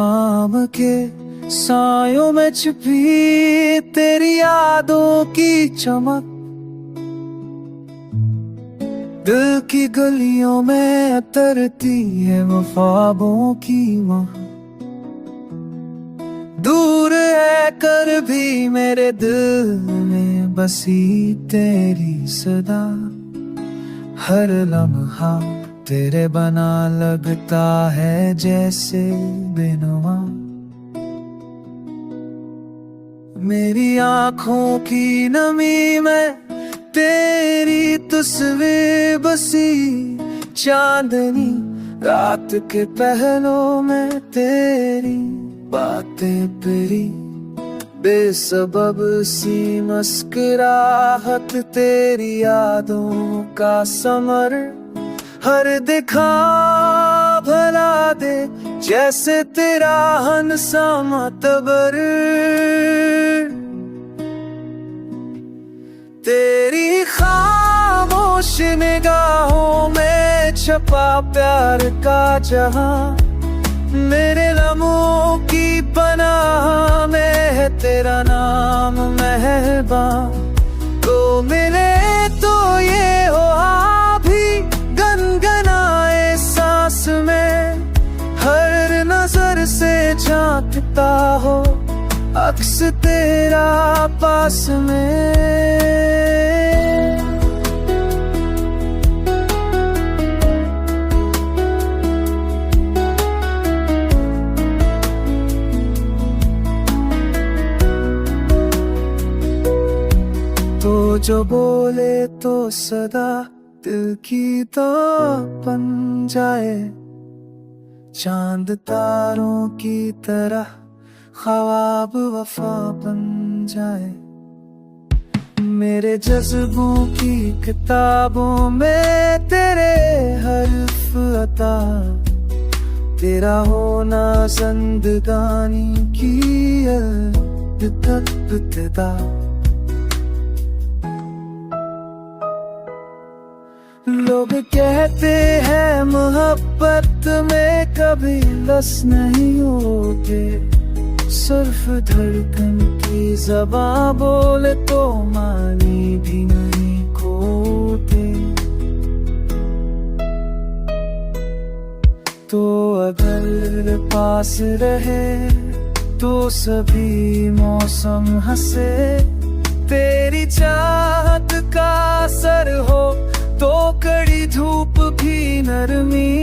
शाम के सायों में छिपी तेरी यादों की चमक, दिल की गलियों में उतरती है ख्वाबों की महक। दूर है कर भी मेरे दिल में बसी तेरी सदा, हर लम्हा तेरे बना लगता है जैसे बिनवा। मेरी आँखों की नमी में तेरी तस्वीर बसी, चांदनी रात के पहलों में तेरी बातें पिरी, बेसबब सी मुस्कुराहट तेरी यादों का समर, हर दिखा भला दे जैसे तेरा हंसा मतबर। तेरी खामोश निगाहों में छपा प्यार का जहां, मेरे लम्हों की पनाह में है तेरा नाम मेहरबान। तो मिले तो ये हो भी गनगनाए सांस में, हर नजर से झांकता हो अक्स तेरा पास में। तो जो बोले तो सदा दिल की तो बन जाए, चांद तारों की तरह ख्वाब वफा बन जाए। मेरे जज्बों की किताबों में तेरे हर्फ अता, तेरा होना जिंदगानी की इब्तिदा। लोग कहते हैं मोहब्बत में कभी लस नहीं होते, सिर्फ धड़कन की ज़बां बोले तो मानी भी नहीं खोते। तो अगर पास रहे तो सभी मौसम हंसे, तेरी चाहत का असर हो तो कड़ी धूप भी नरमी